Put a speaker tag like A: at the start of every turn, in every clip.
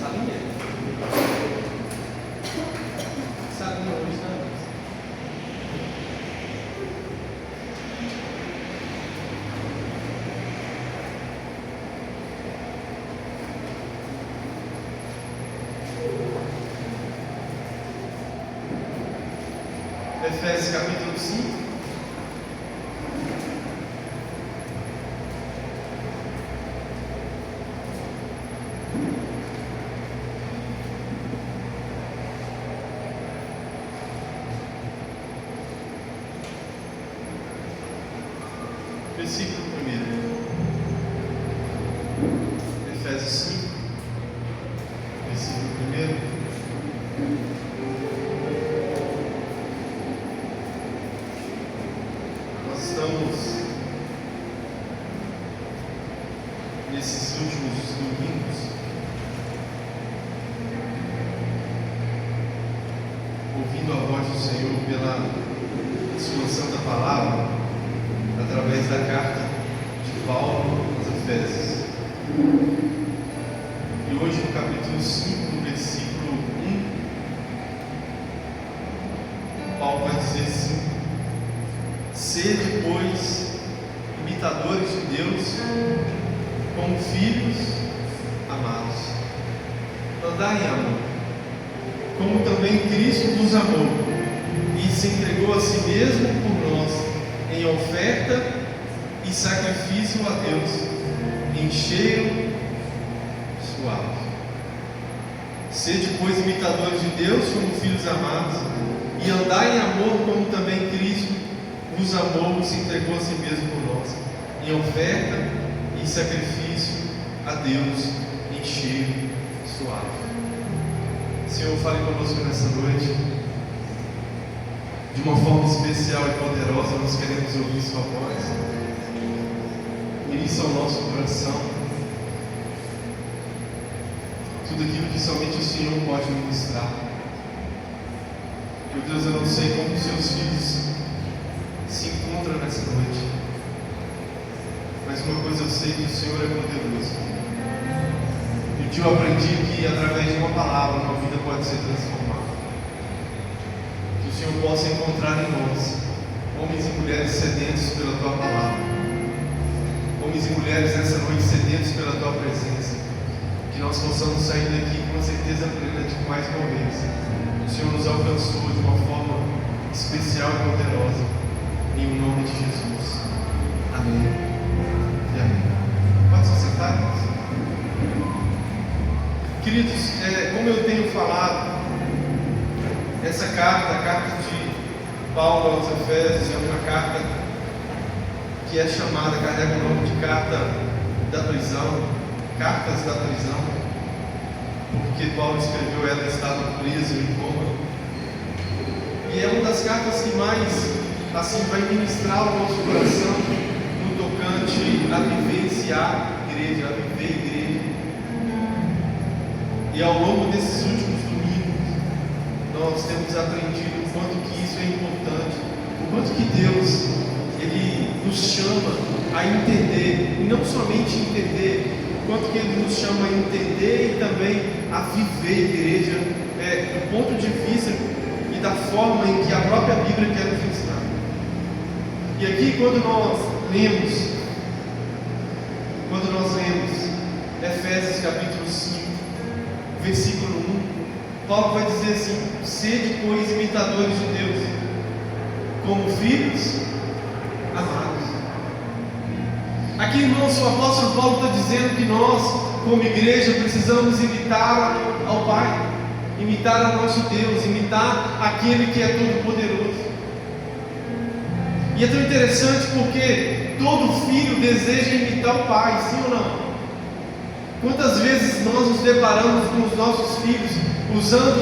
A: Salinha? Salinha hoje, né? Efésios capítulo 5. Versículo 1. Efésios 5, versículo 1. Nós estamos nesses últimos domingos ouvindo a voz do Senhor pela exposição da palavra através da carta de Paulo aos Efésios. E hoje no capítulo 5, no versículo 1, Paulo vai dizer assim: sede, pois, imitadores de Deus, como filhos amados. Andai em amor, como também Cristo nos amou e se entregou a si mesmo por nós, em oferta e sacrifício a Deus, em cheiro suave. Sede, pois, imitadores de Deus, como filhos amados, e andai em amor, como também Cristo nos amou e se entregou a si mesmo por nós, em oferta e sacrifício a Deus, em cheiro suave. Senhor, fale conosco nessa noite. De uma forma especial e poderosa, nós queremos ouvir Sua voz. Ministra ao nosso coração tudo aquilo que somente o Senhor pode ministrar. Meu Deus, eu não sei como os Seus filhos se encontram nessa noite, mas uma coisa eu sei, que o Senhor é poderoso. E um dia eu aprendi que através de uma palavra uma vida pode ser transformada. Que o Senhor possa encontrar em nós homens e mulheres sedentos pela Tua palavra, homens e mulheres nessa noite sedentos pela Tua presença, que nós possamos sair daqui com a certeza plena de que mais uma vez o Senhor nos alcançou de uma forma especial e poderosa, em nome de Jesus. Amém e amém. Pode se sentar, irmãos. Queridos, como eu tenho falado, essa carta, a carta de Paulo aos Efésios, é uma carta que é chamada, carrega o nome de carta da prisão, cartas da prisão, porque Paulo escreveu ela estava preso em Roma. E é uma das cartas que mais assim vai ministrar o nosso coração no tocante a vivenciar igreja, a viver igreja. E ao longo desses últimos domingos, nós temos aprendido o quanto que isso é importante, o quanto que Deus, Ele nos chama a entender, e não somente entender, o quanto que Ele nos chama a entender e também a viver igreja, do ponto de vista e da forma em que a própria Bíblia quer nos ensinar. E aqui quando nós lemos Efésios capítulo 5, versículo 1, Paulo vai dizer assim: sede, pois, imitadores de Deus, como filhos amados. Aqui, irmãos, o apóstolo Paulo está dizendo que nós, como igreja, precisamos imitar ao Pai, imitar ao nosso Deus, imitar aquele que é todo poderoso. E é tão interessante porque todo filho deseja imitar o pai, sim ou não? Quantas vezes nós nos deparamos com os nossos filhos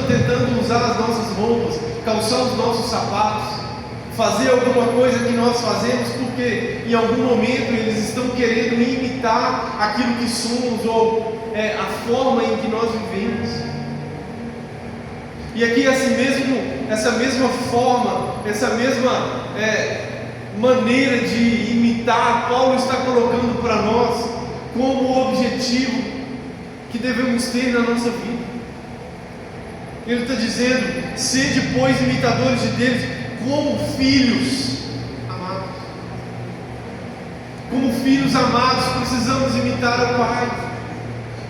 A: tentando usar as nossas roupas, calçar os nossos sapatos, fazer alguma coisa que nós fazemos porque em algum momento eles estão querendo imitar aquilo que somos ou a forma em que nós vivemos. E aqui essa mesma forma, essa mesma maneira de imitar, Paulo está colocando para nós como objetivo que devemos ter na nossa vida. Ele está dizendo: sede, pois, imitadores de Deus, como filhos amados. Como filhos amados, precisamos imitar o Pai.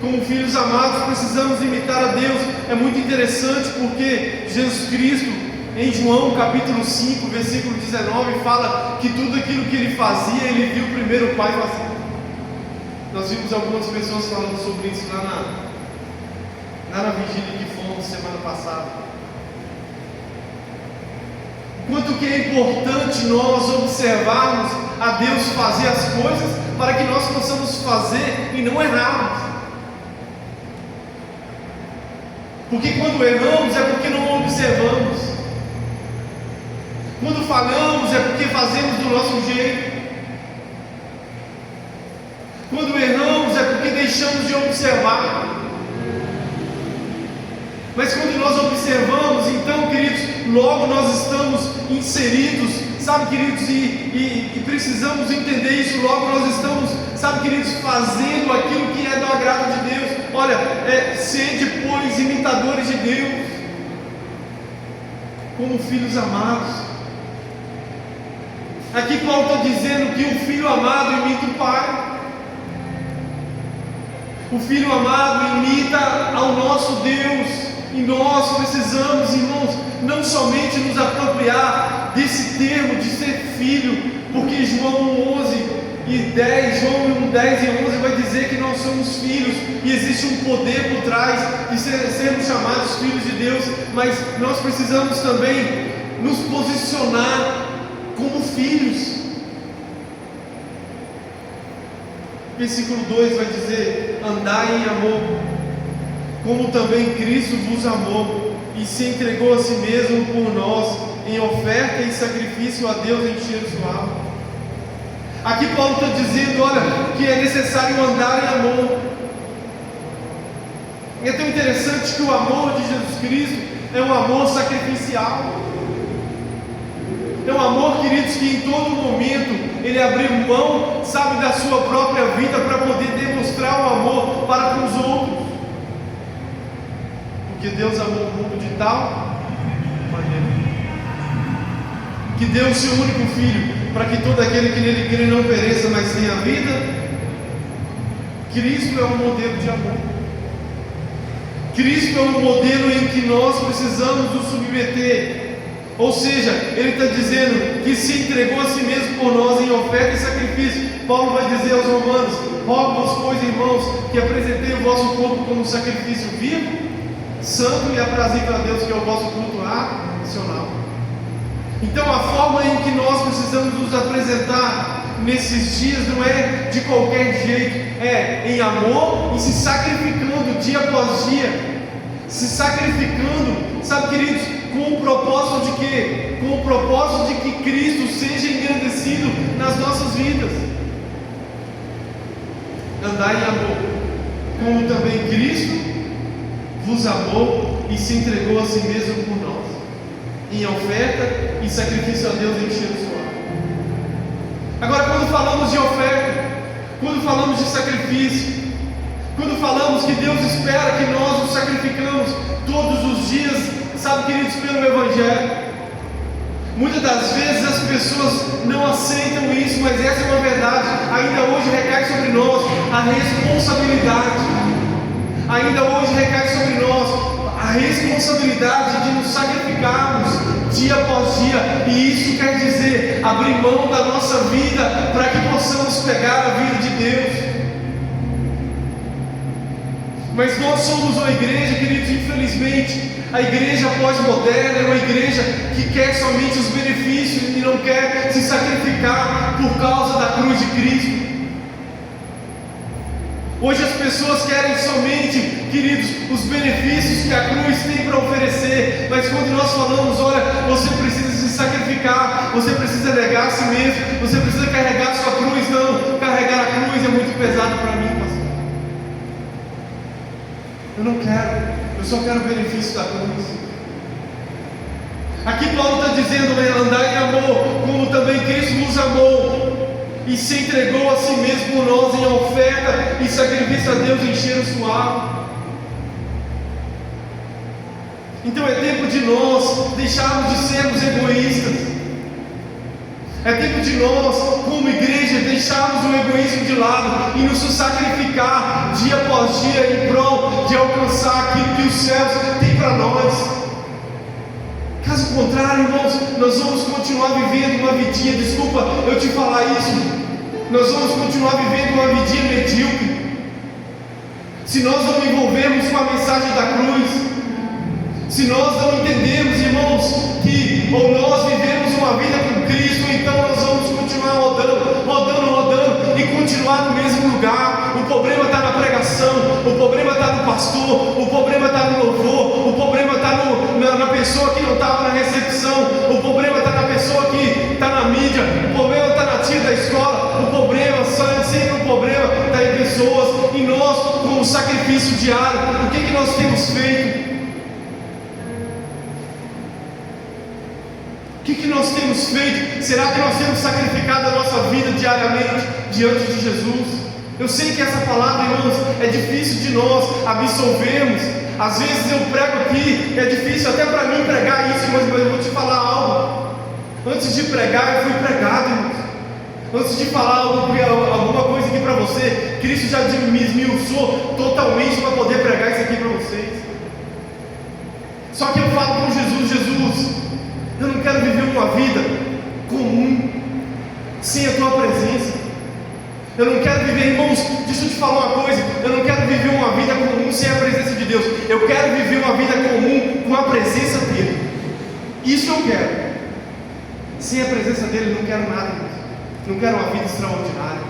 A: Como filhos amados, precisamos imitar a Deus. É muito interessante porque Jesus Cristo, em João capítulo 5, versículo 19, fala que tudo aquilo que ele fazia, ele viu primeiro o Pai fazer. Nós vimos algumas pessoas falando sobre isso lá na vigília que fomos semana passada. Quanto que é importante nós observarmos a Deus fazer as coisas para que nós possamos fazer e não errarmos. Porque quando erramos é porque não observamos. Quando falhamos é porque fazemos do nosso jeito. Quando erramos é porque deixamos de observar. Mas quando nós observamos, então, queridos, logo nós estamos inseridos, sabe, queridos, e precisamos entender isso. Logo nós estamos, sabe, queridos, fazendo aquilo que é do agrado de Deus. Olha, sede, pois, imitadores de Deus, como filhos amados. Aqui Paulo está dizendo que o filho amado imita o pai. O filho amado imita ao nosso Deus. E nós precisamos, irmãos, não somente nos apropriar desse termo de ser filho, porque João 11 e 10, João 10 e 11 vai dizer que nós somos filhos, e existe um poder por trás de sermos chamados filhos de Deus, mas nós precisamos também nos posicionar como filhos. Versículo 2 vai dizer: andai em amor, como também Cristo vos amou e se entregou a si mesmo por nós, em oferta e sacrifício a Deus em cheiro suave. Aqui Paulo está dizendo, olha, que é necessário andar em amor. É tão interessante que o amor de Jesus Cristo é um amor sacrificial. É um amor, queridos, que em todo momento Ele abriu mão, sabe, da sua própria vida para poder demonstrar o amor para com os outros. Porque Deus amou o mundo de tal maneira que deu o seu único Filho, para que todo aquele que nele crê não pereça, mas tenha a vida. Cristo é um modelo de amor. Cristo é um modelo em que nós precisamos nos submeter. Ou seja, Ele está dizendo que se entregou a si mesmo por nós em oferta e sacrifício. Paulo vai dizer aos Romanos: rogo-vos, pois, irmãos, que apresentei o vosso corpo como sacrifício vivo, santo e aprazível a Deus, que é o vosso culto racional. Então a forma em que nós precisamos nos apresentar nesses dias não é de qualquer jeito, é em amor e se sacrificando dia após dia, se sacrificando, sabe, queridos, com o propósito de quê? Com o propósito de que Cristo seja engrandecido nas nossas vidas. Andai em amor, como também Cristo vos amou e se entregou a si mesmo por nós, em oferta e sacrifício a Deus em cheiro suave. Agora, quando falamos de oferta, quando falamos de sacrifício, quando falamos que Deus espera que nós nos sacrificamos todos os dias, sabe, queridos, pelo Evangelho, muitas das vezes as pessoas não aceitam isso, mas essa é uma verdade. Ainda hoje recai sobre nós a responsabilidade. Ainda hoje recai sobre nós a responsabilidade de nos sacrificarmos dia após dia, e isso quer dizer abrir mão da nossa vida para que possamos pegar a vida de Deus. Mas nós somos uma igreja, queridos, infelizmente, a igreja pós-moderna é uma igreja que quer somente os benefícios e não quer se sacrificar por causa da cruz de Cristo. Hoje as pessoas querem somente, queridos, os benefícios que a cruz tem para oferecer, mas quando nós falamos, olha, você precisa se sacrificar, você precisa negar a si mesmo, você precisa carregar a sua cruz. Não, carregar a cruz é muito pesado para mim, pastor. Eu não quero, eu só quero o benefício da cruz. Aqui Paulo está dizendo, andai em amor, como também Cristo nos amou. e se entregou a si mesmo por nós em oferta e sacrifício a Deus em cheiro suave. Então é tempo de nós deixarmos de sermos egoístas. É tempo de nós, como igreja, deixarmos o egoísmo de lado e nos sacrificar dia após dia em prol de alcançar aquilo que os céus têm para nós. Caso contrário, irmãos, nós vamos continuar vivendo uma vidinha, desculpa eu te falar isso, nós vamos continuar vivendo uma vidinha medíocre. Se nós não envolvermos com a mensagem da cruz, se nós não entendemos, irmãos, que ou nós vivemos uma vida com Cristo, então nós vamos continuar rodando e continuar no mesmo lugar. O problema está na pregação, o problema está no pastor, o problema está no louvor, o problema está na pessoa que não estava na recepção, o problema está na pessoa que está na mídia, o problema está na tia da escola, o problema, sempre o problema está em pessoas. E nós, como sacrifício diário, o que nós temos feito? O que nós temos feito? Será que nós temos sacrificado a nossa vida diariamente diante de Jesus? Eu sei que essa palavra, irmãos, é difícil de nós absorvermos. Às vezes eu prego aqui, é difícil até para mim pregar isso, mas eu vou te falar algo. Antes de pregar, eu fui pregado, irmãos. Antes de falar alguma coisa aqui para você, Cristo já me esmiuçou totalmente para poder pregar isso aqui para vocês. Só que eu falo com Jesus, eu não quero viver uma vida comum sem a tua presença. Eu não quero viver, irmãos, deixa eu te falar uma coisa, eu não quero viver uma vida comum sem a presença de Deus. Eu quero viver uma vida comum com a presença dEle. Isso eu quero. Sem a presença dEle, não quero nada, irmãos. Não quero uma vida extraordinária.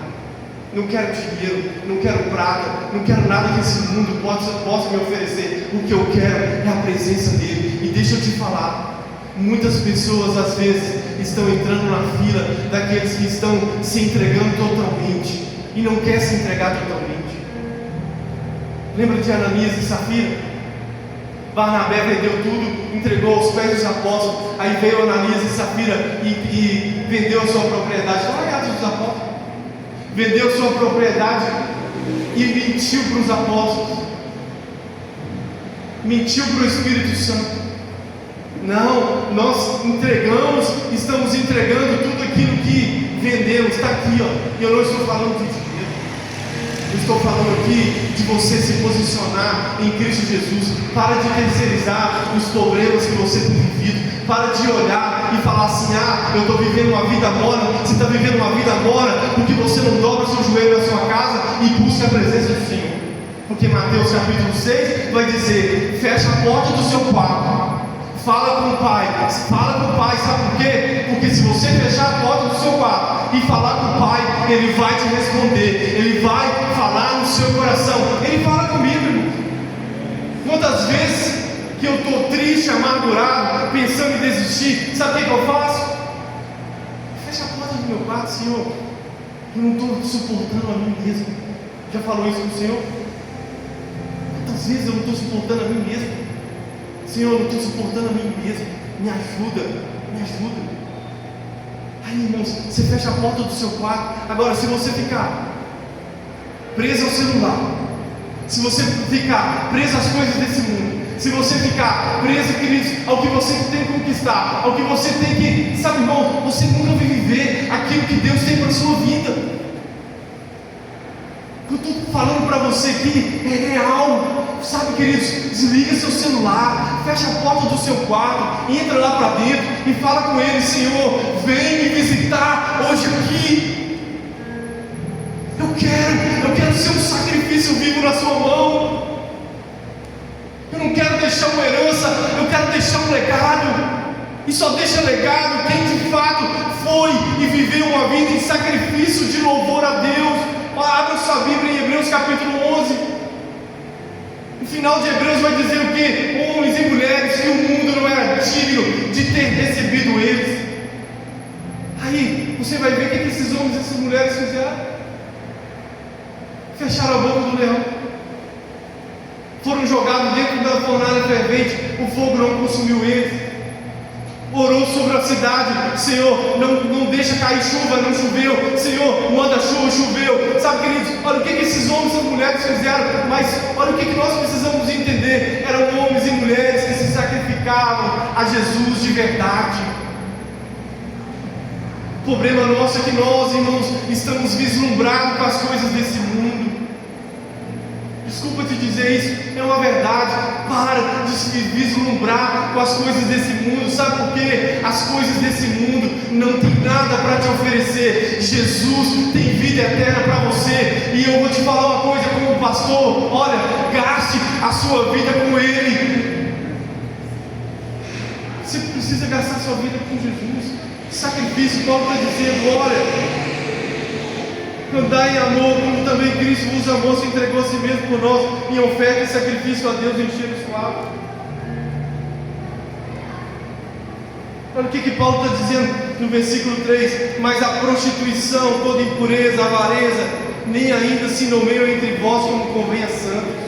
A: Não quero dinheiro, não quero prata, não quero nada que esse mundo possa me oferecer. O que eu quero é a presença dEle. E deixa eu te falar, muitas pessoas às vezes estão entrando na fila daqueles que estão se entregando totalmente e não quer se entregar totalmente. Lembra de Ananias e Safira? Barnabé vendeu tudo, entregou aos pés dos apóstolos. Aí veio Ananias e Safira e vendeu a sua propriedade. Olha a Atos dos Apóstolos. Vendeu sua propriedade e mentiu para os apóstolos, mentiu para o Espírito Santo. Não, nós estamos entregando tudo aquilo que vendemos. Está aqui, ó. E eu não estou falando de dinheiro, eu estou falando aqui de você se posicionar em Cristo Jesus. Para de terceirizar os problemas que você tem vivido. Para de olhar e falar assim: ah, eu estou vivendo uma vida mora. Você está vivendo uma vida mora porque você não dobra seu joelho na sua casa e busca a presença do Senhor. Porque Mateus capítulo 6 vai dizer: fecha a porta do seu quarto, fala com o Pai, sabe por quê? Porque se você fechar a porta do seu quarto e falar com o Pai, Ele vai te responder, Ele vai falar no seu coração. Ele fala comigo, irmão. Quantas vezes que eu estou triste, amargurado, pensando em desistir, sabe o que eu faço? Fecha a porta do meu quarto, Senhor. Eu não estou suportando a mim mesmo. Já falou isso com o Senhor? Quantas vezes eu não estou suportando a mim mesmo? Senhor, eu não estou suportando a mim mesmo. Me ajuda, me ajuda. Aí, irmãos, você fecha a porta do seu quarto. Agora, se você ficar preso ao celular, se você ficar preso às coisas desse mundo, se você ficar preso, queridos, ao que você tem que conquistar, ao que você tem que, sabe, irmão, você nunca vai viver aquilo que Deus tem para a sua vida. O que eu estou falando para você aqui é real. Sabe, queridos, desliga seu celular, fecha a porta do seu quarto, entra lá para dentro e fala com Ele: Senhor, vem me visitar hoje aqui. Eu quero ser um sacrifício vivo na sua mão. Eu não quero deixar uma herança, eu quero deixar um legado. E só deixa legado quem de fato foi e viveu uma vida em sacrifício de louvor a Deus. Abra sua Bíblia em Hebreus capítulo 11. No final de Hebreus vai dizer o quê? Homens e mulheres que o mundo não era digno de ter recebido eles. Aí você vai ver o que esses homens e essas mulheres fizeram. Fecharam a boca do leão, foram jogados dentro da fornalha fervente, o fogo não consumiu eles. orou sobre a cidade: Senhor, não deixa cair chuva, não choveu. Senhor, manda chuva, choveu. Sabe, queridos, olha o que esses homens e mulheres fizeram, mas olha o que nós precisamos entender: eram homens e mulheres que se sacrificavam a Jesus de verdade. O problema nosso é que nós, irmãos, estamos vislumbrados com as coisas desse mundo. Desculpa te dizer isso, é uma verdade. Para de se vislumbrar com as coisas desse mundo. Sabe por quê? As coisas desse mundo não tem nada para te oferecer. Jesus tem vida eterna para você. E eu vou te falar uma coisa como pastor: olha, gaste a sua vida com Ele. Você precisa gastar a sua vida com Jesus. Sacrifício, Paulo está dizendo: olha, andai em amor, como também Cristo vos amou, se entregou a si mesmo por nós, em oferta e sacrifício a Deus, enchendo o suave. Olha o que Paulo está dizendo no versículo 3: mas a prostituição, toda impureza, avareza, nem ainda se nomeiam entre vós como convém a santos.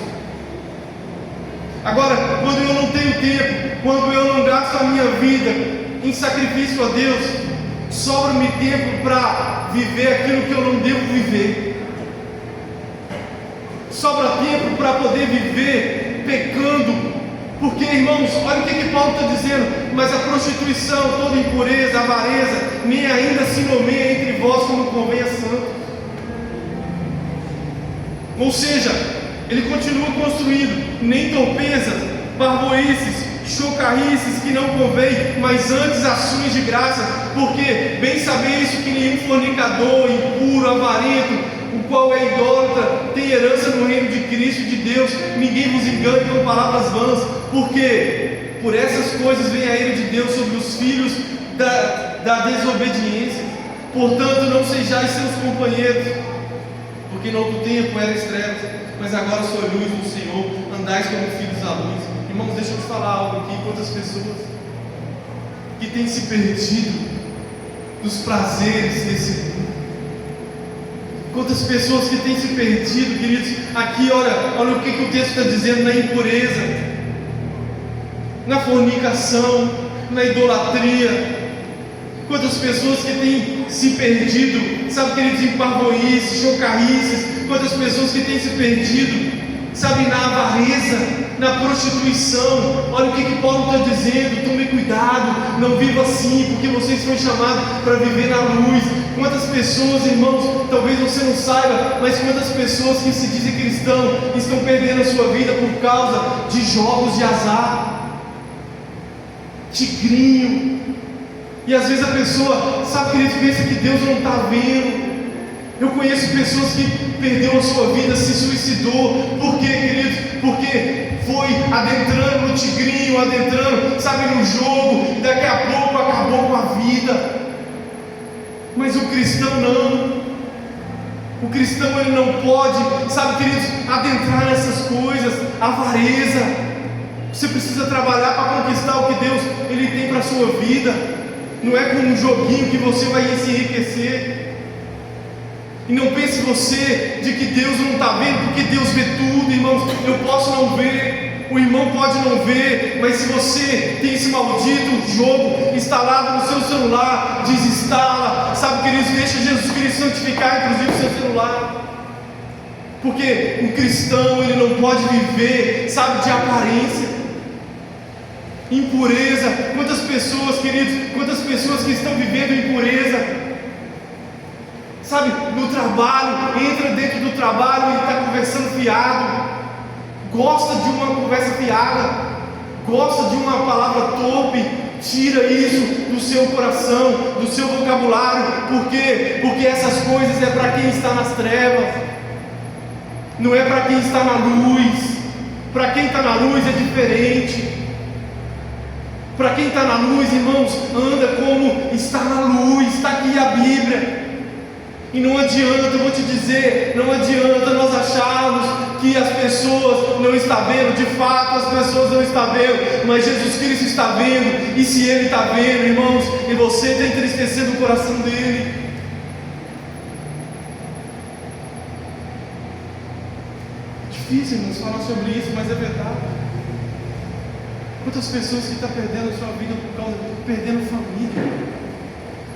A: Agora, quando eu não tenho tempo, quando eu não gasto a minha vida em sacrifício a Deus, sobra-me tempo para viver aquilo que eu não devo viver. Sobra tempo para poder viver pecando. Porque, irmãos, olha o que Paulo está dizendo: mas a prostituição, toda impureza, avareza, nem ainda se nomeia entre vós como convém a santos. Ou seja, ele continua construindo: nem torpezas, barboices, chocarrices que não convém, mas antes ações de graça, porque bem sabeis que nenhum fornicador, impuro, avarento, o qual é idólatra, tem herança no reino de Cristo e de Deus. Ninguém vos engane com palavras vãs, porque por essas coisas vem a ira de Deus sobre os filhos da desobediência. Portanto, não sejais seus companheiros, porque no outro tempo erais trevas, mas agora sois luz do Senhor, andais como filhos da luz. Irmãos, deixa eu te falar algo aqui. Quantas pessoas que têm se perdido dos prazeres desse mundo, quantas pessoas que têm se perdido, queridos. Aqui, olha o que o texto está dizendo: na impureza, na fornicação, na idolatria. Quantas pessoas que têm se perdido, sabe, queridos, em parvoíces, chocarrices. Quantas pessoas que têm se perdido, sabe, na avareza, na prostituição. Olha o que Paulo está dizendo: tome cuidado, não viva assim, porque vocês foram chamados para viver na luz. Quantas pessoas, irmãos, talvez você não saiba, mas quantas pessoas que se dizem cristãos estão perdendo a sua vida por causa de jogos de azar, tigrinho. E às vezes a pessoa, sabe, queridos, pensa que Deus não está vendo. Eu conheço pessoas que perderam a sua vida, se suicidou. Por quê, queridos? Porque foi adentrando no tigrinho, adentrando, sabe, no jogo, e daqui a pouco acabou com a vida. Mas o cristão não. O cristão, ele não pode, sabe, queridos, adentrar nessas coisas. Avareza. Você precisa trabalhar para conquistar o que Deus ele tem para a sua vida. Não é como um joguinho que você vai se enriquecer. E não pense você de que Deus não está vendo, porque Deus vê tudo, irmãos. Eu posso não ver, o irmão pode não ver, mas se você tem esse maldito jogo instalado no seu celular, desinstala, sabe, queridos, deixa Jesus Cristo santificar inclusive o seu celular. Porque um cristão, ele não pode viver, sabe, de aparência. Impureza. Quantas pessoas, queridos, quantas pessoas que estão vivendo impureza, sabe, no trabalho, entra dentro do trabalho e está conversando fiado, gosta de uma conversa fiada, gosta de uma palavra torpe. Tira isso do seu coração, do seu vocabulário. Por quê? Porque essas coisas é para quem está nas trevas, não é para quem está na luz. Para quem está na luz é diferente. Para quem está na luz, irmãos, anda como está na luz. Está aqui a Bíblia. E não adianta, eu vou te dizer, não adianta nós acharmos que as pessoas não estão vendo. De fato, as pessoas não estão vendo, mas Jesus Cristo está vendo. E se Ele está vendo, irmãos, e você está entristecendo o coração dEle, é difícil, irmãos, falar sobre isso, mas é verdade. Quantas pessoas que estão perdendo a sua vida por causa, perdendo família,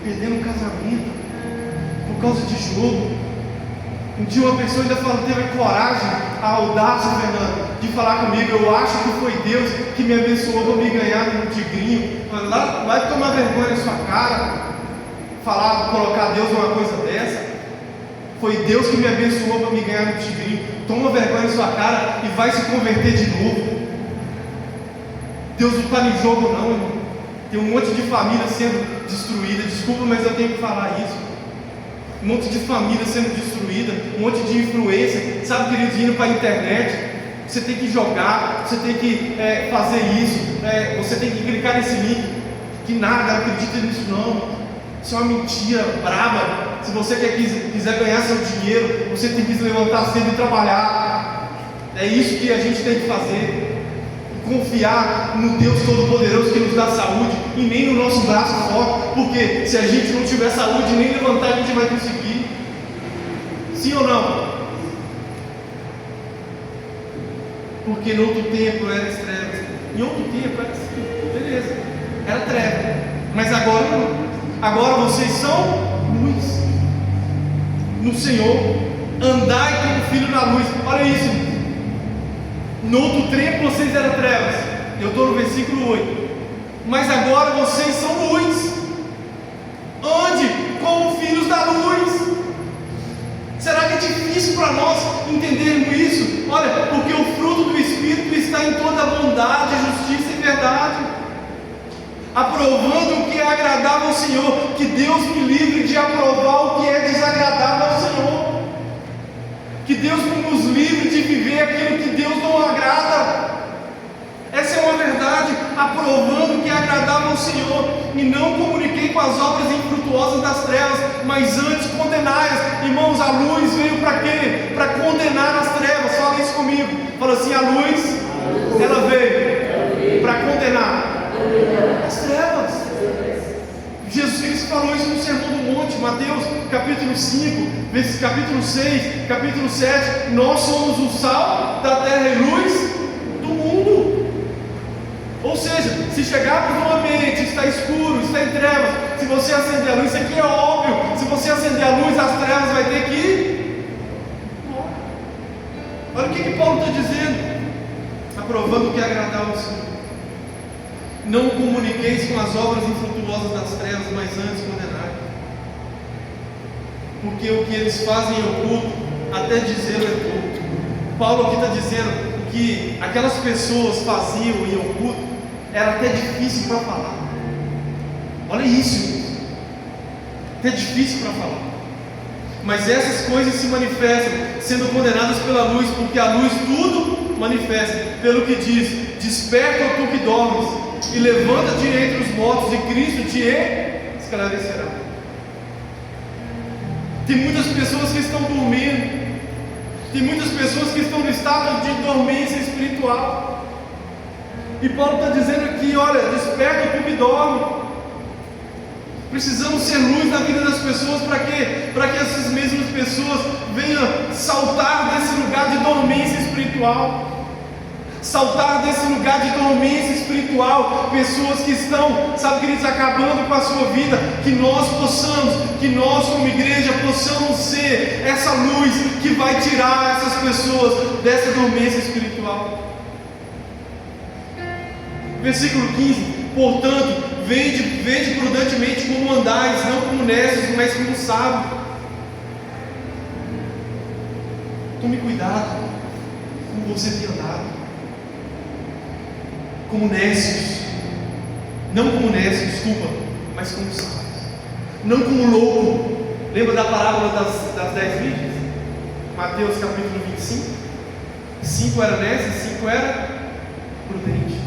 A: perdendo casamento, por causa de jogo. Um dia uma pessoa ainda teve a coragem, a audácia, Fernando, de falar comigo: eu acho que foi Deus que me abençoou para me ganhar no tigrinho. Lá vai tomar vergonha na sua cara, colocar Deus numa coisa dessa. Foi Deus que me abençoou para me ganhar no tigrinho. Toma vergonha na sua cara e vai se converter de novo. Deus não está em jogo não, irmão. Tem um monte de família sendo destruída. Desculpa, mas eu tenho que falar isso. Um monte de família sendo destruída, um monte de influência, sabe, queridos, indo para a internet. Você tem que jogar, você tem que fazer isso, você tem que clicar nesse link. Que nada, não acredita nisso não. Isso é uma mentira braba. Se você quiser ganhar seu dinheiro, você tem que se levantar cedo e trabalhar. É isso que a gente tem que fazer. Confiar no Deus Todo-Poderoso que nos dá saúde e nem no nosso braço forte, porque se a gente não tiver saúde, nem levantar a gente vai conseguir. Sim ou não? Porque no outro tempo era trevas, em outro tempo era assim, beleza, era treva, mas agora não. Agora vocês são luz no Senhor, andai como filho na luz. Olha isso. No outro tempo vocês eram trevas. Eu estou no versículo 8. Mas agora vocês são luz. Ande como filhos da luz. Será que é difícil para nós entendermos isso? Olha, porque o fruto do Espírito está em toda bondade, justiça e verdade, aprovando o que é agradável ao Senhor. Que Deus me livre de aprovar o que é desagradável ao Senhor. Que Deus nos livre de viver aquilo que Deus não agrada. Essa é uma verdade. Aprovando o que é agradável ao Senhor. E não comuniquei com as obras infrutuosas das trevas, mas antes condenai-as. Irmãos, a luz veio para quê? Para condenar as trevas. Fala isso comigo. Fala assim: a luz, ela veio para condenar as trevas. Jesus Cristo falou isso no Sermão do Monte, Mateus capítulo 5, capítulo 6, capítulo 7. Nós somos o sal da terra e luz do mundo. Ou seja, se chegarmos num ambiente, está escuro, está em trevas, se você acender a luz, isso aqui é óbvio, se você acender a luz, as trevas vai ter que ir. Olha o que Paulo está dizendo: aprovando o que é agradável ao Senhor. Não comuniqueis com as obras infrutuosas das trevas, mas antes condenai. Porque o que eles fazem em oculto, até dizer é pouco. Paulo aqui está dizendo que aquelas pessoas faziam em oculto, era até difícil para falar. Olha isso, até difícil para falar. Mas essas coisas se manifestam, sendo condenadas pela luz, porque a luz tudo manifesta. Pelo que diz: desperta tu que dormes, e levanta-te entre os mortos, e Cristo te esclarecerá. Tem muitas pessoas que estão dormindo, tem muitas pessoas que estão no estado de dormência espiritual, e Paulo está dizendo aqui: olha, desperta tu que dorme. Precisamos ser luz na vida das pessoas. Para quê? Para que essas mesmas pessoas venham saltar desse lugar de dormência espiritual. Saltar desse lugar de dormência espiritual. Pessoas que estão, sabe, queridos, acabando com a sua vida. Que nós como igreja possamos ser essa luz que vai tirar essas pessoas dessa dormência espiritual. Versículo 15: portanto, vede prudentemente como andais, não como necios, mas como sábios. Tome cuidado como você tem andado. Como nécios, não como nécios, desculpa, mas como sábios, não como louco. Lembra da parábola das 10 virgens? Mateus capítulo 25. 5 era nécio, 5 era prudente.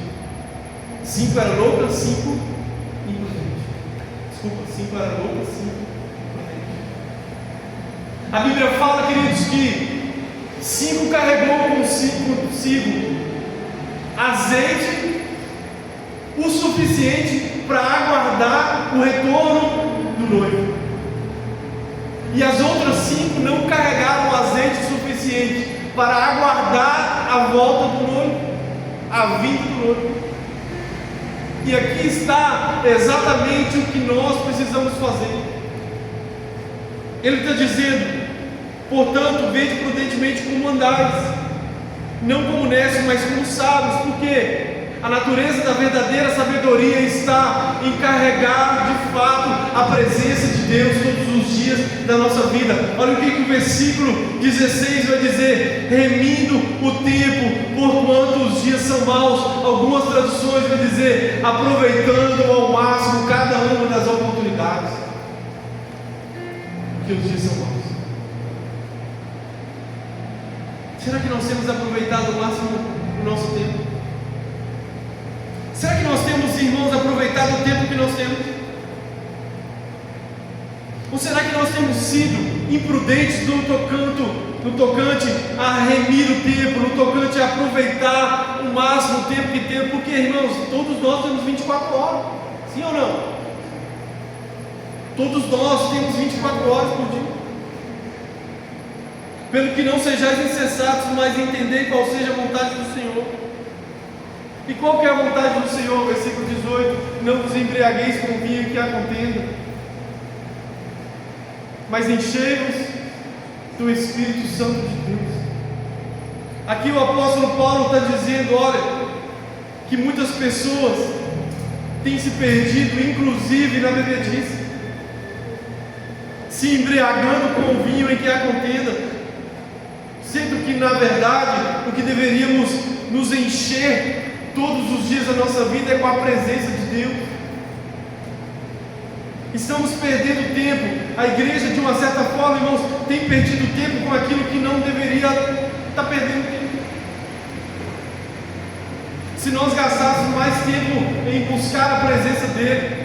A: 5 era louca, 5 imprudente. Desculpa, 5 era louca, 5 prudente. A Bíblia fala, queridos, que 5 carregou consigo azeite o suficiente para aguardar o retorno do noivo, e as outras 5 não carregaram o azeite suficiente para aguardar a volta do noivo, a vinda do noivo. E aqui está exatamente o que nós precisamos fazer. Ele está dizendo: portanto, vede prudentemente como andais, não como necios, mas como sábios, porque a natureza da verdadeira sabedoria está em carregar de fato a presença de Deus todos os dias da nossa vida. Olha o que o versículo 16 vai dizer: remindo o tempo, porquanto os dias são maus. Algumas traduções vai dizer: aproveitando ao máximo cada uma das oportunidades, porque os dias são maus. Será que nós temos aproveitado ao máximo o nosso tempo? Será que nós temos, irmãos, aproveitado o tempo que nós temos? Ou será que nós temos sido imprudentes no tocante a remir o tempo, no tocante a aproveitar o máximo o tempo que temos? Porque, irmãos, todos nós temos 24 horas, sim ou não? Todos nós temos 24 horas por dia. Pelo que não sejais insensatos, mas entendei qual seja a vontade do Senhor. E qual que é a vontade do Senhor? Versículo 18: não vos embriagueis com vinho que há contenda, mas enchei-vos do Espírito Santo de Deus. Aqui o apóstolo Paulo está dizendo, olha, que muitas pessoas têm se perdido, inclusive na bebedice, se embriagando com o vinho em que há contenda, sendo que na verdade o que deveríamos nos encher todos os dias da nossa vida é com a presença de Deus. Estamos perdendo tempo. A igreja, de uma certa forma, irmãos, tem perdido tempo com aquilo que não deveria estar perdendo tempo. Se nós gastássemos mais tempo em buscar a presença dEle,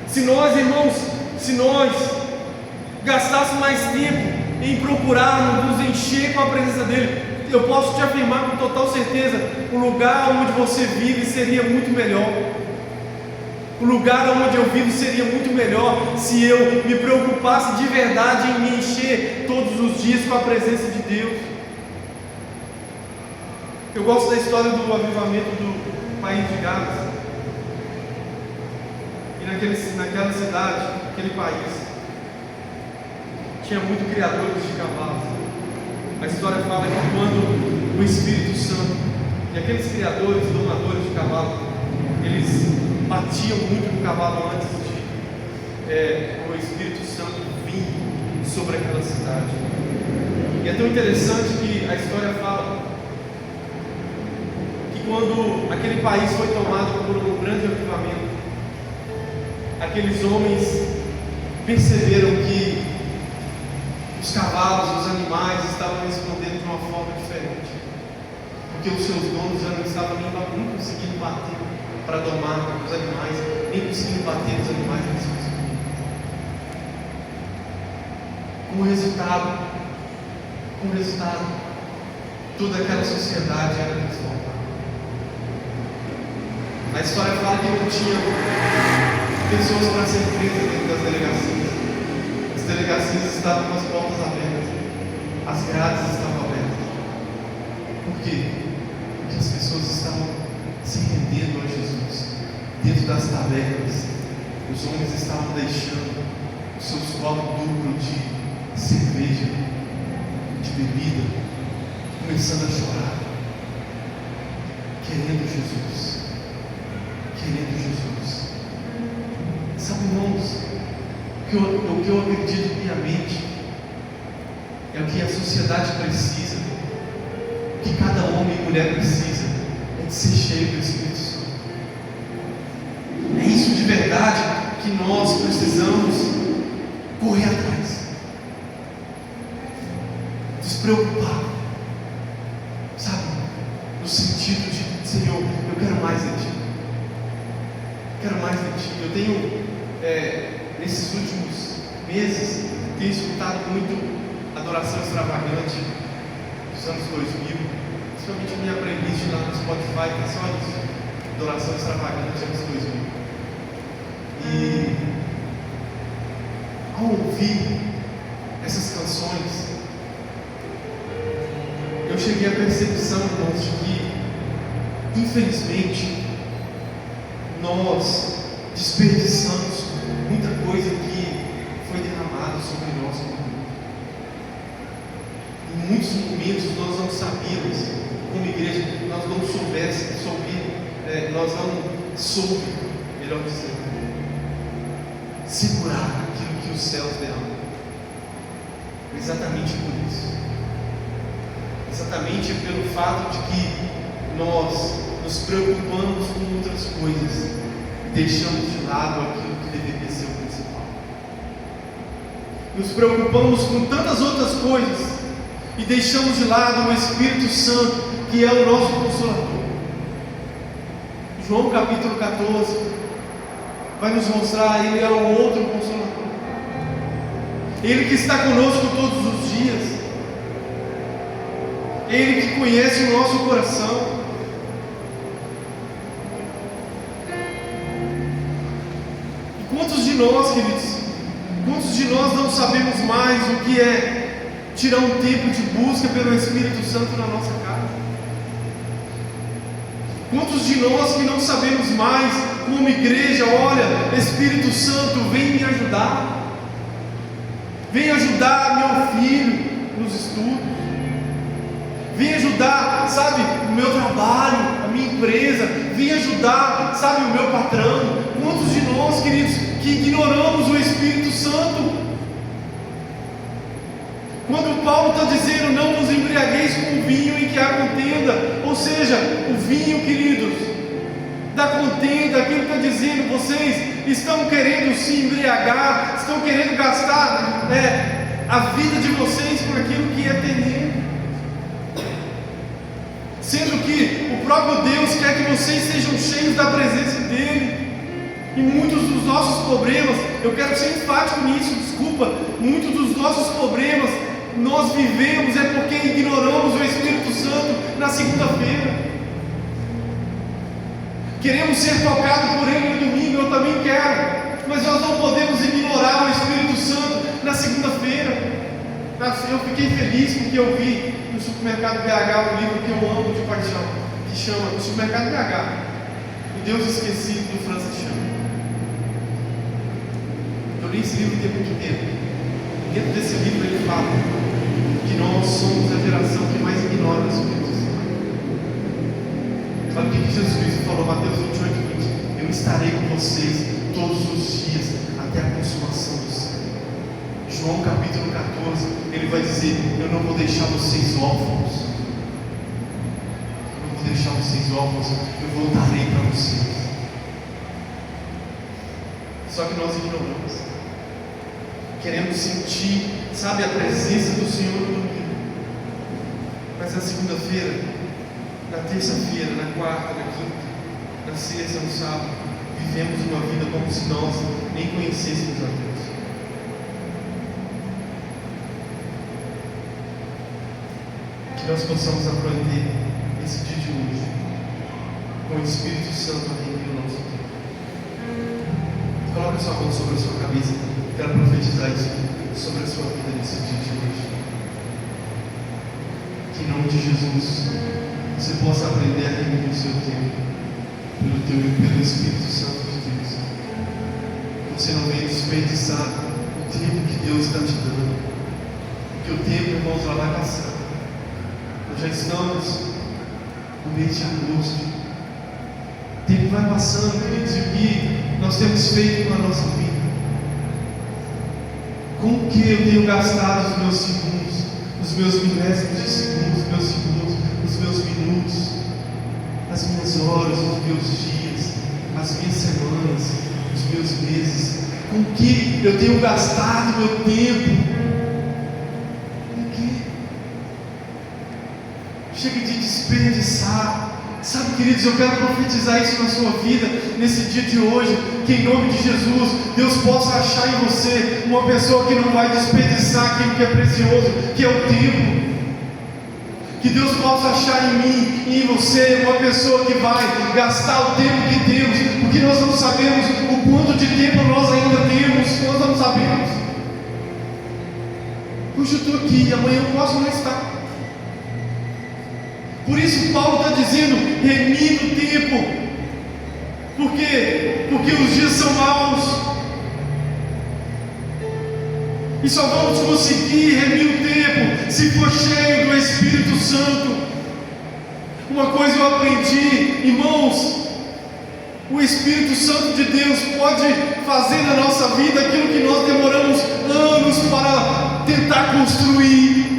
A: se nós, irmãos, gastássemos mais tempo em procurar nos encher com a presença dEle, eu posso te afirmar com total certeza, o lugar onde você vive seria muito melhor. O lugar onde eu vivo seria muito melhor se eu me preocupasse de verdade em me encher todos os dias com a presença de Deus. Eu gosto da história do avivamento do país de Gales. E naquela cidade, naquele país, tinha muito criadores de cavalos. A história fala que quando o Espírito Santo e aqueles criadores, domadores de cavalo, eles batiam muito no cavalo antes de o Espírito Santo vir sobre aquela cidade. E é tão interessante que a história fala que quando aquele país foi tomado por um grande avivamento, aqueles homens perceberam que os cavalos, os animais estavam respondendo de uma forma diferente, porque os seus donos já não estavam nem conseguindo bater para domar os animais, nem conseguindo bater os animais em seus. Com o resultado, toda aquela sociedade era transformada. A história fala que não tinha pessoas para ser presas dentro das delegacias. As delegacias estavam com as portas abertas, as grades estavam abertas. Por quê? Porque as pessoas estavam se rendendo a Jesus. Dentro das tabernas, os homens estavam deixando os seus copos duplos de cerveja, de bebida, começando a chorar, querendo Jesus. Sabe, irmãos, o que eu acredito piamente é o que a sociedade precisa, o que cada homem e mulher precisa, é de ser cheio do Espírito Santo. É isso de verdade que nós precisamos correr atrás, despreocupar, sabe, no sentido de: Senhor, eu quero mais de Ti. Eu tenho, nesses últimos meses, tenho escutado muito adoração extravagante dos anos 2000, principalmente minha playlist lá no Spotify, está só isso, adoração extravagante anos 2000. E ao ouvir essas canções, eu cheguei à percepção, irmãos, de que, infelizmente, nós desperdiçamos muita coisa que foi derramada sobre nós. Em muitos momentos nós não sabíamos, como igreja, nós não soube, melhor dizendo, segurar aquilo que os céus derramam. Exatamente por isso. Exatamente pelo fato de que nós nos preocupamos com outras coisas e deixamos de lado aquilo que deveria ser o principal. Nos preocupamos com tantas outras coisas e deixamos de lado o Espírito Santo, que é o nosso Consolador. João capítulo 14 vai nos mostrar, Ele é o outro Consolador, Ele que está conosco todos os dias, Ele que conhece o nosso coração. E quantos de nós, queridos, quantos de nós não sabemos mais o que é tirar um tempo de busca pelo Espírito Santo na nossa casa? Quantos de nós que não sabemos mais, como igreja, olha, Espírito Santo, vem me ajudar, vem ajudar meu filho nos estudos, vem ajudar, sabe, o meu trabalho, a minha empresa, vem ajudar, sabe, o meu patrão. Quantos de nós, queridos, que ignoramos o Espírito Santo? Quando Paulo está dizendo, não vos embriagueis com o vinho em que há contenda, ou seja, o vinho, queridos, da contenda, aquilo que está dizendo, vocês estão querendo se embriagar, estão querendo gastar a vida de vocês por aquilo que é terreno, sendo que o próprio Deus quer que vocês sejam cheios da presença dEle. E muitos dos nossos problemas, eu quero ser enfático nisso, desculpa, muitos dos nossos problemas nós vivemos é porque ignoramos o Espírito Santo na segunda-feira. Queremos ser tocados por Ele no domingo, eu também quero, mas nós não podemos ignorar o Espírito Santo na segunda-feira. Eu fiquei feliz porque eu vi no supermercado BH um livro que eu amo de paixão, que chama O Supermercado BH, O Deus Esquecido, do Francis Chan. Eu li esse livro tem muito tempo. Dentro desse livro ele fala que nós somos a geração que mais ignora o Espírito Santo. Olha o que Jesus Cristo falou, Mateus 28:20: eu estarei com vocês todos os dias até a consumação do século. João capítulo 14, ele vai dizer: eu não vou deixar vocês órfãos, eu não vou deixar vocês órfãos, eu voltarei para vocês. Só que nós ignoramos. Queremos sentir, sabe, a presença do Senhor no domingo, mas na segunda-feira, na terça-feira, na quarta, na quinta, na sexta, no sábado, vivemos uma vida como se nós nem conhecêssemos a Deus. Que nós possamos aprender esse dia de hoje com o Espírito Santo a reunir o nosso tempo. Coloque sua mão sobre a sua cabeça. Quero profetizar isso sobre a sua vida nesse dia de hoje. Que em nome de Jesus você possa aprender a reunir o seu tempo pelo Espírito Santo de Deus. Que você não venha desperdiçar o tempo que Deus está te dando. Porque o tempo, irmãos, lá vai passar. Nós já estamos no mês de agosto. O tempo vai passando, queridos, e o que nós temos feito com a nossa vida? Com o que eu tenho gastado os meus segundos, os meus milésimos de segundos, os meus minutos, as minhas horas, os meus dias, as minhas semanas, os meus meses? Com o que eu tenho gastado o meu tempo? Com o que? Chega de desperdiçar. Sabe, queridos, eu quero profetizar isso na sua vida, nesse dia de hoje, que em nome de Jesus, Deus possa achar em você uma pessoa que não vai desperdiçar aquilo que é precioso, que é o tempo. Que Deus possa achar em mim e em você uma pessoa que vai gastar o tempo que temos, porque nós não sabemos o quanto de tempo nós ainda temos, nós não sabemos. Hoje eu estou aqui, amanhã eu posso não estar. Por isso Paulo está dizendo: remida o tempo, Por quê? Porque os dias são maus. E só vamos conseguir remir o tempo se for cheio do Espírito Santo. Uma coisa eu aprendi, irmãos: o Espírito Santo de Deus pode fazer na nossa vida aquilo que nós demoramos anos para tentar construir.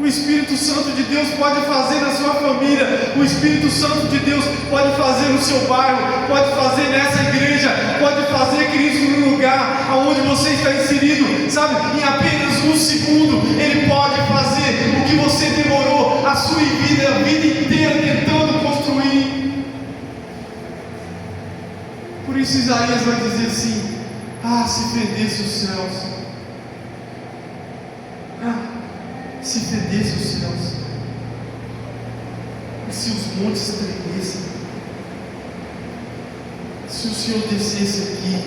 A: O Espírito Santo de Deus pode fazer na sua família. O Espírito Santo de Deus pode fazer no seu bairro, pode fazer nessa igreja, pode fazer, queridos, no lugar aonde você está inserido, sabe? Em apenas um segundo, Ele pode fazer o que você demorou a sua vida, a vida inteira tentando construir. Por isso Isaías vai dizer assim: ah, se fendesse os céus, se fendesse os céus, e se os montes tremessem, se o Senhor descesse aqui,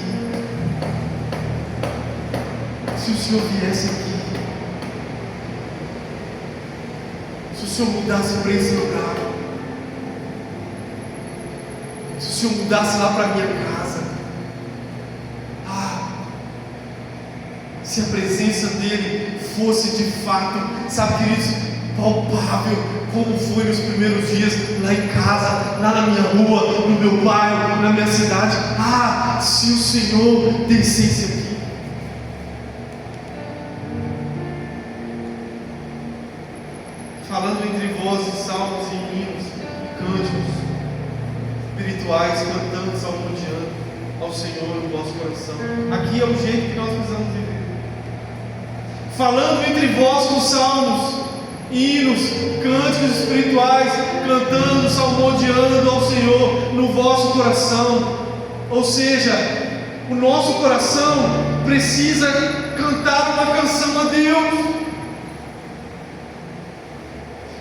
A: se o Senhor viesse aqui, se o Senhor mudasse para esse lugar, se o Senhor mudasse lá para a minha casa, se a presença dEle fosse de fato, sabe, queridos, palpável, como foi nos primeiros dias, lá em casa, lá na minha rua, no meu bairro, na minha cidade. Se o Senhor descesse aqui. Falando entre vozes, salmos e hinos, cânticos espirituais, cantando, salmodiando ao Senhor no vosso coração. Aqui é o jeito que nós precisamos viver. Falando entre vós com salmos, hinos, cânticos espirituais, cantando, salmodiando ao Senhor no vosso coração. Ou seja, o nosso coração precisa cantar uma canção a Deus.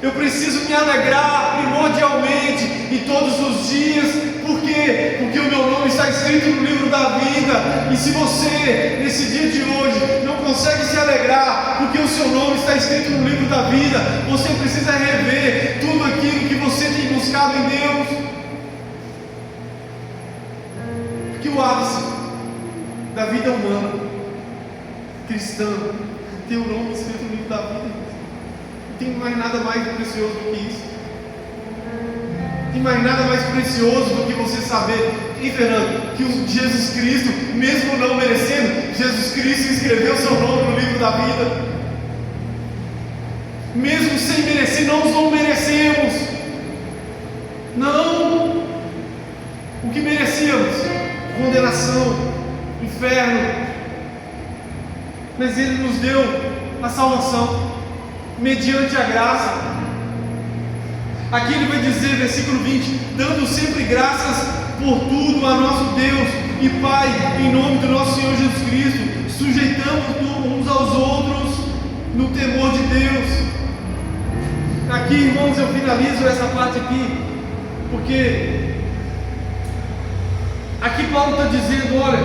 A: Eu preciso me alegrar primordialmente e todos os dias. Por quê? Porque o meu nome está escrito no livro da vida. E se você, nesse dia de hoje, não consegue se alegrar porque o seu nome está escrito no livro da vida, você precisa rever tudo aquilo que você tem buscado em Deus. Porque o ápice da vida humana cristã é ter o nome escrito no livro da vida. Não tem mais nada mais precioso do que isso. Não tem mais nada mais precioso do que você saber, Fernando, que o Jesus Cristo, mesmo não merecendo, Jesus Cristo escreveu seu nome no livro da vida. Mesmo sem merecer, nós não merecemos. Não. O que merecíamos? Condenação, inferno. Mas Ele nos deu a salvação mediante a graça. Aqui ele vai dizer, versículo 20: dando sempre graças por tudo a nosso Deus e Pai, em nome do nosso Senhor Jesus Cristo, sujeitamos uns aos outros no temor de Deus. Aqui, irmãos, eu finalizo essa parte aqui, porque aqui Paulo está dizendo, olha,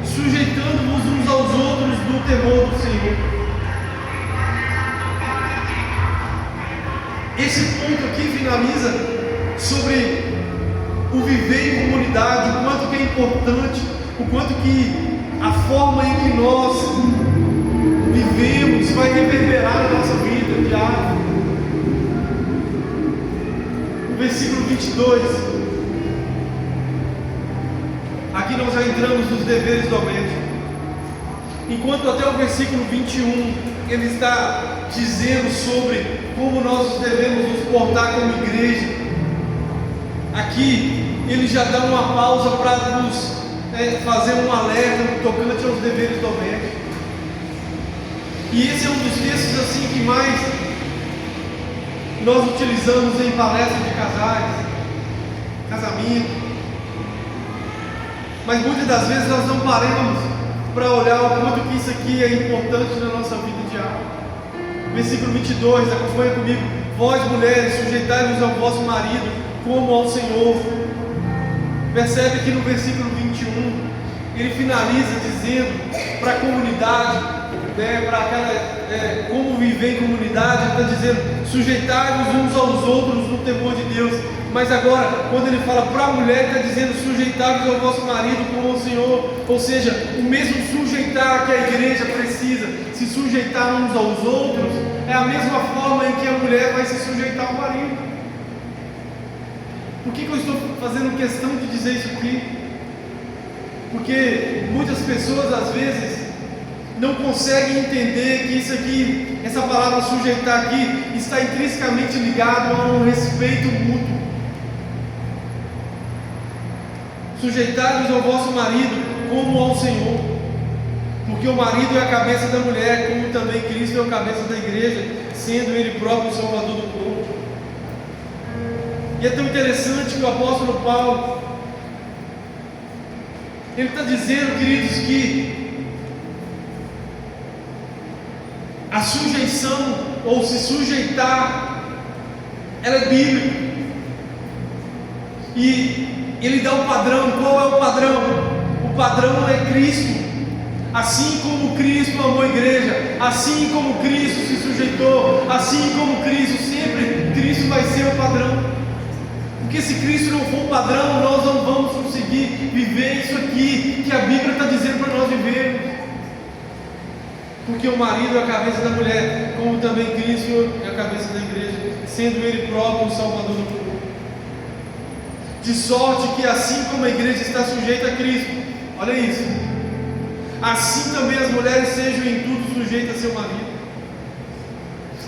A: sujeitando-vos uns aos outros no temor do Senhor. Esse ponto aqui finaliza sobre o viver em comunidade, o quanto que é importante, o quanto que a forma em que nós vivemos vai reverberar na nossa vida diária. No versículo 22, aqui nós já entramos nos deveres domésticos, enquanto até o versículo 21 ele está dizendo sobre como nós devemos nos portar como igreja. Aqui ele já dá uma pausa para nos fazer um alerta tocante aos deveres domésticos. E esse é um dos textos assim que mais nós utilizamos em palestras de casais, casamento. Mas muitas das vezes nós não paramos para olhar o quanto que isso aqui é importante na nossa vida diária. Versículo 22, acompanha comigo: vós mulheres, sujeitai-vos ao vosso marido como ao Senhor. Percebe que no versículo 21 ele finaliza dizendo para a comunidade, para cada como viver viver em comunidade. Ele está dizendo: sujeitai-vos uns aos outros no temor de Deus. Mas agora, quando ele fala para a mulher, ele está dizendo: sujeitai-vos ao vosso marido como ao Senhor. Ou seja, o mesmo sujeitar que a igreja precisa se sujeitar uns aos outros, é a mesma forma em que a mulher vai se sujeitar ao marido. Por que eu estou fazendo questão de dizer isso aqui? Porque muitas pessoas às vezes não conseguem entender que isso aqui, essa palavra sujeitar aqui, está intrinsecamente ligado a um respeito mútuo. Sujeitai-vos ao vosso marido como ao Senhor, porque o marido é a cabeça da mulher, como também Cristo é a cabeça da igreja, sendo Ele próprio o Salvador do povo. E é tão interessante que o apóstolo Paulo, ele está dizendo, queridos, que a sujeição, ou se sujeitar, ela é bíblica. E ele dá um padrão. Qual é o padrão? O padrão é Cristo. Assim como Cristo amou a igreja, assim como Cristo se sujeitou, assim como Cristo, sempre Cristo vai ser o padrão. Porque se Cristo não for o padrão, nós não vamos conseguir viver isso aqui que a Bíblia está dizendo para nós vivermos. Porque o marido é a cabeça da mulher, como também Cristo é a cabeça da igreja, sendo Ele próprio o Salvador do povo. De sorte que assim como a igreja está sujeita a Cristo, olha isso, assim também as mulheres sejam em tudo sujeitas a seu marido.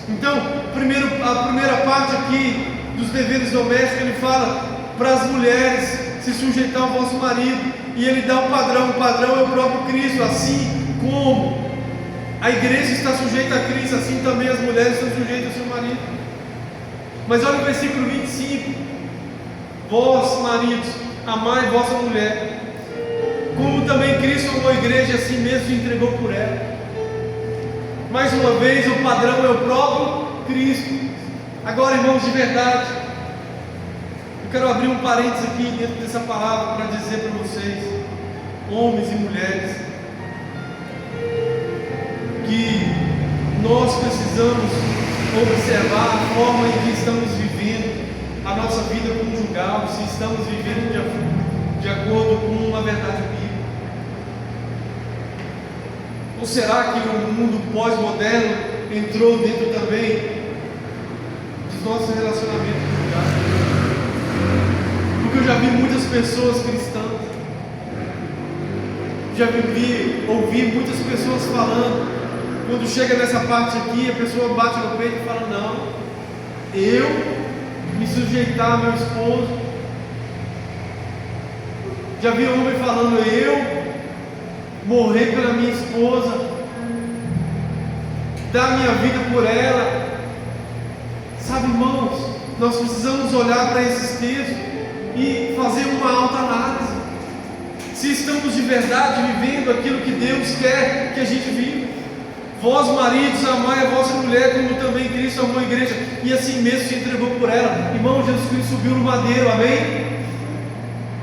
A: Então, a primeira parte aqui dos deveres domésticos, ele fala para as mulheres se sujeitar ao vosso marido, e ele dá um padrão. O padrão é o próprio Cristo. Assim como a igreja está sujeita a Cristo, assim também as mulheres estão sujeitas ao seu marido. Mas olha o versículo 25: vós, maridos, amai vossa mulher, como também Cristo amou a igreja, assim mesmo se entregou por ela. Mais uma vez, o padrão é o próprio Cristo. Agora, irmãos, de verdade, eu quero abrir um parênteses aqui dentro dessa palavra para dizer para vocês, homens e mulheres, que nós precisamos observar a forma em que estamos vivendo a nossa vida conjugal, se estamos vivendo de acordo com uma verdade bíblica. Ou será que o mundo pós-moderno entrou dentro também dos nossos relacionamentos conjugais? Porque eu já vi muitas pessoas cristãs, ouvi muitas pessoas falando, quando chega nessa parte aqui, a pessoa bate no peito e fala: não, eu me sujeitar ao meu esposo. Já vi homem falando: eu morrer pela minha esposa, dar minha vida por ela. Sabe, irmãos, nós precisamos olhar para esses textos e fazer uma autoanálise, se estamos de verdade vivendo aquilo que Deus quer que a gente viva. Vós, maridos, amai a vossa mulher, como também Cristo amou a igreja, e assim mesmo se entregou por ela. Irmão, Jesus Cristo subiu no madeiro, amém?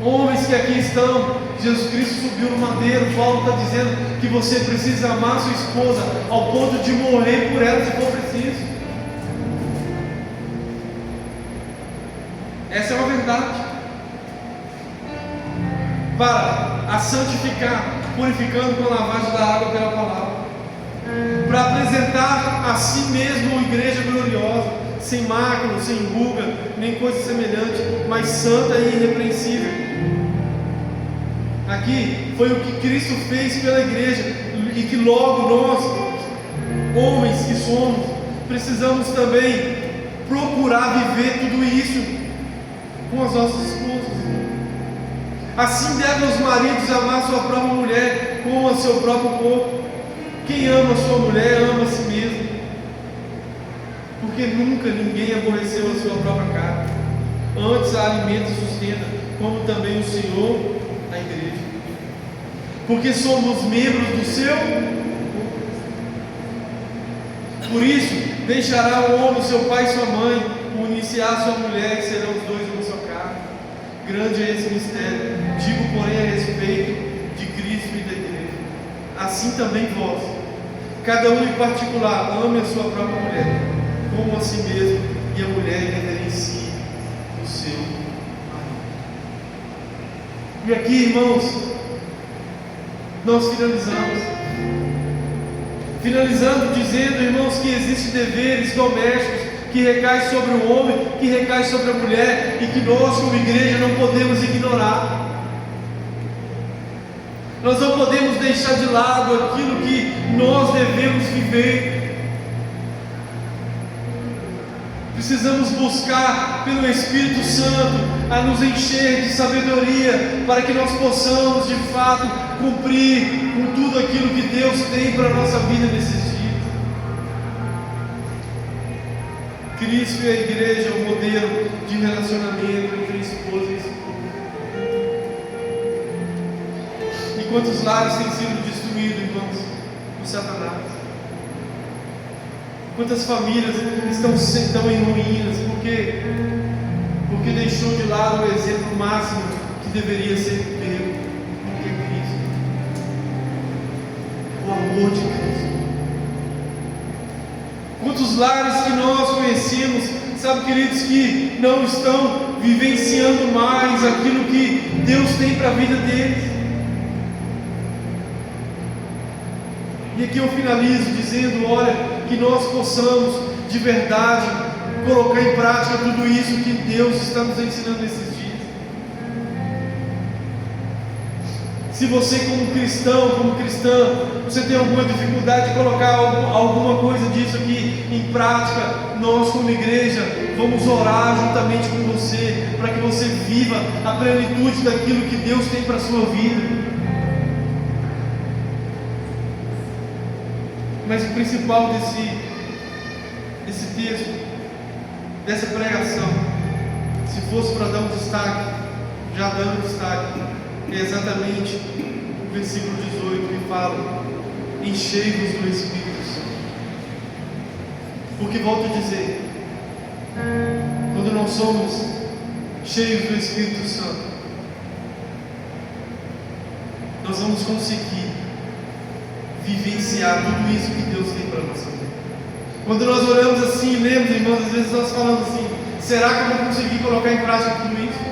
A: Homens que aqui estão, Jesus Cristo subiu no madeiro. Paulo está dizendo que você precisa amar sua esposa ao ponto de morrer por ela se for preciso. Essa é uma verdade. Para a santificar, purificando com a lavagem da água pela palavra, para apresentar a si mesmo uma igreja gloriosa, sem mácula, sem ruga, nem coisa semelhante, mas santa e irrepreensível. Aqui foi o que Cristo fez pela igreja, e que logo nós, homens que somos, precisamos também procurar viver tudo isso com as nossas esposas. Assim devem os maridos amar sua própria mulher como a seu próprio corpo. Quem ama a sua mulher ama a si mesmo, porque nunca ninguém aborreceu a sua própria carne, antes a alimenta e sustenta, como também o Senhor a igreja, porque somos membros do seu corpo. Por isso deixará o homem seu pai e sua mãe, unir-se-á sua mulher, e serão os dois uma só carne. Grande é esse mistério, digo porém a respeito de Cristo e da igreja. Assim também vós, Cada um em particular ame a sua própria mulher, como a si mesmo, e a mulher reverencie o seu marido. E aqui, irmãos, nós finalizando dizendo, irmãos, que existem deveres domésticos que recaem sobre o homem, que recaem sobre a mulher, e que nós como igreja não podemos ignorar. Nós não podemos deixar de lado aquilo que nós devemos viver. Precisamos buscar pelo Espírito Santo a nos encher de sabedoria, para que nós possamos de fato cumprir com tudo aquilo que Deus tem para a nossa vida nesses dias. Cristo e a igreja é um modelo de relacionamento entre esposa e esposa. E quantos lares têm sido destruídos, irmãos, por Satanás? Quantas famílias estão em ruínas, porque deixou de lado o exemplo máximo que deveria ser vivido, que é Cristo, o amor de Cristo. Quantos lares que nós conhecemos, sabe, queridos, que não estão vivenciando mais aquilo que Deus tem para a vida deles. E aqui eu finalizo dizendo, olha, que nós possamos de verdade colocar em prática tudo isso que Deus está nos ensinando nesses dias. Se você como cristão, como cristã, você tem alguma dificuldade de colocar alguma coisa disso aqui em prática, nós como igreja vamos orar juntamente com você, para que você viva a plenitude daquilo que Deus tem para a sua vida. Mas o principal desse texto, dessa pregação, se fosse para dar um destaque, já dando destaque, é exatamente o versículo 18 que fala: enchei-vos do Espírito Santo. Porque volto a dizer, quando nós somos cheios do Espírito Santo, nós vamos conseguir vivenciar tudo isso que Deus tem para nós. Quando nós oramos assim, lemos, irmãos, às vezes nós falamos assim: será que eu vou conseguir colocar em prática tudo isso?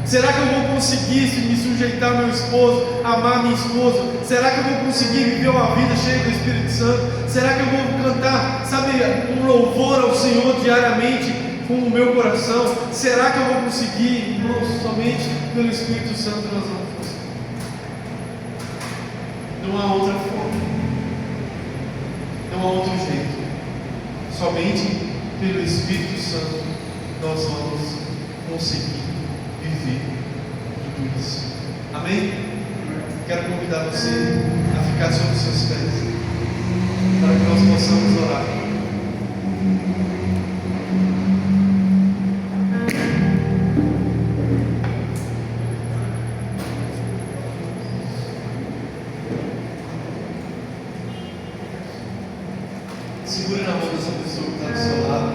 A: Será que eu vou conseguir me sujeitar ao meu esposo, amar minha esposa? Será que eu vou conseguir viver uma vida cheia do Espírito Santo? Será que eu vou cantar, sabe, um louvor ao Senhor diariamente com o meu coração? Será que eu vou conseguir? Irmãos, somente pelo Espírito Santo nós vamos conseguir. Não há outra forma, não há outro jeito. Somente pelo Espírito Santo nós vamos conseguir viver tudo isso. Amém? Quero convidar você a ficar sobre os seus pés, para que nós possamos orar. Segure na mão dessa pessoa que está do seu lado.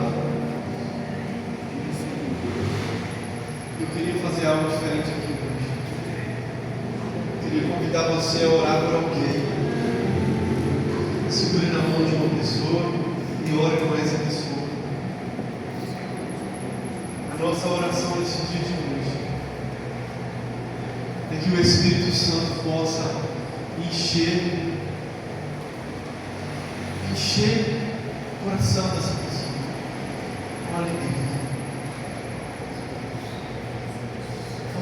A: Eu queria fazer algo diferente aqui hoje. Eu queria convidar você a orar por alguém. Segure na mão de uma pessoa e ore com essa pessoa. A nossa oração nesse dia de hoje é que o Espírito Santo possa encher o coração dessa pessoa com alegria,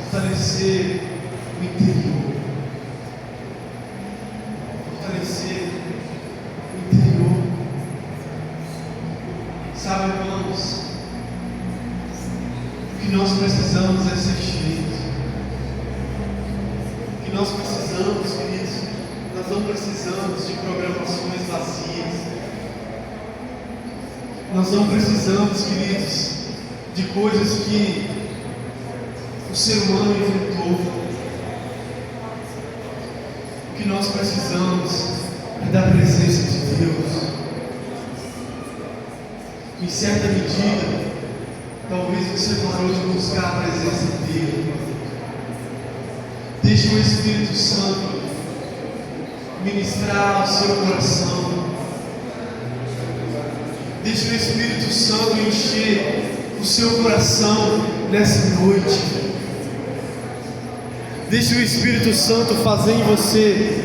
A: fortalecer o interior, sabe, irmãos, o que nós precisamos é ser cheios, o que nós precisamos, queridos, nós não precisamos de programações vazias. Nós não precisamos, queridos, de coisas que o ser humano inventou. O que nós precisamos é da presença de Deus. Em certa medida, talvez você parou de buscar a presença dele. Deixe o Espírito Santo ministrar ao seu coração. Deixe o Espírito Santo encher o seu coração nessa noite. Deixe o Espírito Santo fazer em você